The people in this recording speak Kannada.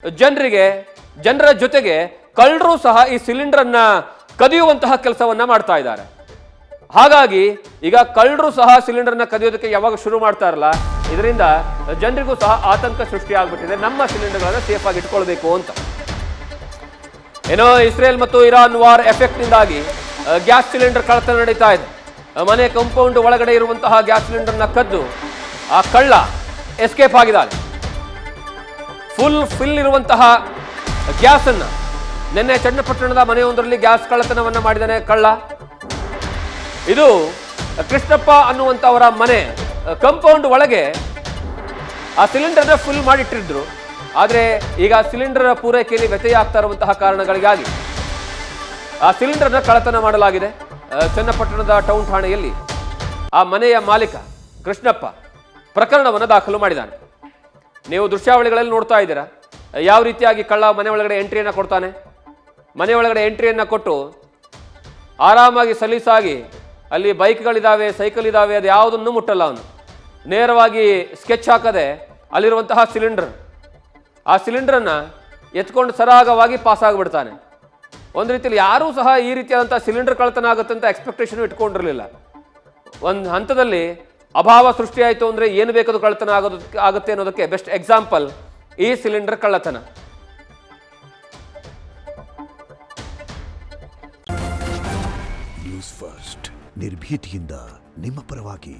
ಜನರ ಜೊತೆಗೆ ಕಳ್ಳರು ಸಹ ಈ ಸಿಲಿಂಡರ್ ಅನ್ನ ಕದಿಯುವಂತಹ ಕೆಲಸವನ್ನ ಮಾಡ್ತಾ ಇದ್ದಾರೆ. ಹಾಗಾಗಿ ಈಗ ಕಳ್ಳರು ಸಹ ಸಿಲಿಂಡರ್ನ ಕದಿಯೋದಕ್ಕೆ ಯಾವಾಗ ಶುರು ಮಾಡ್ತಾರಲ್ಲ, ಇದರಿಂದ ಜನರಿಗೂ ಸಹ ಆತಂಕ ಸೃಷ್ಟಿ ಆಗ್ಬಿಟ್ಟಿದೆ. ನಮ್ಮ ಸಿಲಿಂಡರ್ಗಳನ್ನ ಸೇಫ್ ಆಗಿ ಇಟ್ಕೊಳ್ಬೇಕು ಅಂತ. ಏನೋ ಇಸ್ರೇಲ್ ಮತ್ತು ಇರಾನ್ ವಾರ್ ಎಫೆಕ್ಟ್ ನಿಂದಾಗಿ ಗ್ಯಾಸ್ ಸಿಲಿಂಡರ್ ಕಳ್ಳತನ ನಡೀತಾ ಇದೆ. ಮನೆ ಕಾಂಪೌಂಡ್ ಒಳಗಡೆ ಇರುವಂತಹ ಗ್ಯಾಸ್ ಸಿಲಿಂಡರ್ನ ಕದ್ದು ಆ ಕಳ್ಳ ಎಸ್ಕೇಪ್ ಆಗಿದ್ದಾನೆ. ಫಿಲ್ ಇರುವಂತಹ ಗ್ಯಾಸ್ ಅನ್ನ ನಿನ್ನೆ ಚನ್ನಪಟ್ಟಣದ ಮನೆಯೊಂದರಲ್ಲಿ ಗ್ಯಾಸ್ ಕಳ್ಳತನವನ್ನ ಮಾಡಿದಾನೆ ಕಳ್ಳ. ಇದು ಕೃಷ್ಣಪ್ಪ ಅನ್ನುವಂಥವರ ಮನೆ ಕಾಂಪೌಂಡ್ ಒಳಗೆ ಆ ಸಿಲಿಂಡರ್ನ ಫುಲ್ ಮಾಡಿಟ್ಟಿದ್ರು. ಆದರೆ ಈಗ ಸಿಲಿಂಡರ್ ಪೂರೈಕೆಯಲ್ಲಿ ವ್ಯತ್ಯಯ ಆಗ್ತಾ ಇರುವಂತಹ ಕಾರಣಗಳಿಗಾಗಿ ಆ ಸಿಲಿಂಡರ್ನ ಕಳ್ಳತನ ಮಾಡಲಾಗಿದೆ. ಚನ್ನಪಟ್ಟಣದ ಟೌನ್ ಠಾಣೆಯಲ್ಲಿ ಆ ಮನೆಯ ಮಾಲೀಕ ಕೃಷ್ಣಪ್ಪ ಪ್ರಕರಣವನ್ನು ದಾಖಲು ಮಾಡಿದ್ದಾನೆ. ನೀವು ದೃಶ್ಯಾವಳಿಗಳಲ್ಲಿ ನೋಡ್ತಾ ಇದ್ದೀರಾ ಯಾವ ರೀತಿಯಾಗಿ ಕಳ್ಳ ಮನೆ ಒಳಗಡೆ ಎಂಟ್ರಿಯನ್ನು ಕೊಡ್ತಾನೆ. ಮನೆ ಒಳಗಡೆ ಎಂಟ್ರಿಯನ್ನು ಕೊಟ್ಟು ಆರಾಮಾಗಿ ಸಲೀಸಾಗಿ ಅಲ್ಲಿ ಬೈಕ್ಗಳಿದ್ದಾವೆ, ಸೈಕಲ್ ಇದ್ದಾವೆ, ಅದು ಯಾವುದನ್ನು ಮುಟ್ಟಲ್ಲ ಅವನು. ನೇರವಾಗಿ ಸ್ಕೆಚ್ ಹಾಕದೆ ಅಲ್ಲಿರುವಂತಹ ಸಿಲಿಂಡರ್, ಆ ಸಿಲಿಂಡರನ್ನು ಎತ್ಕೊಂಡು ಸರಾಗವಾಗಿ ಪಾಸ್ ಆಗಿಬಿಡ್ತಾನೆ. ಒಂದು ರೀತಿಯಲ್ಲಿ ಯಾರೂ ಸಹ ಈ ರೀತಿಯಾದಂಥ ಸಿಲಿಂಡರ್ ಕಳ್ಳತನ ಆಗುತ್ತೆ ಅಂತ ಎಕ್ಸ್ಪೆಕ್ಟೇಷನ್ ಇಟ್ಕೊಂಡಿರಲಿಲ್ಲ. ಒಂದು ಹಂತದಲ್ಲಿ ಅಭಾವ ಸೃಷ್ಟಿಯಾಯಿತು ಅಂದರೆ ಏನು ಬೇಕಾದ್ರೂ ಕಳ್ಳತನ ಆಗುತ್ತೆ ಅನ್ನೋದಕ್ಕೆ ಬೆಸ್ಟ್ ಎಕ್ಸಾಂಪಲ್ ಈ ಸಿಲಿಂಡರ್ ಕಳ್ಳತನ. ನ್ಯೂಸ್ ಫಸ್ಟ್ ನಿರ್ಭೀತಿಯಿಂದ ನಿಮ್ಮ ಪರವಾಗಿ.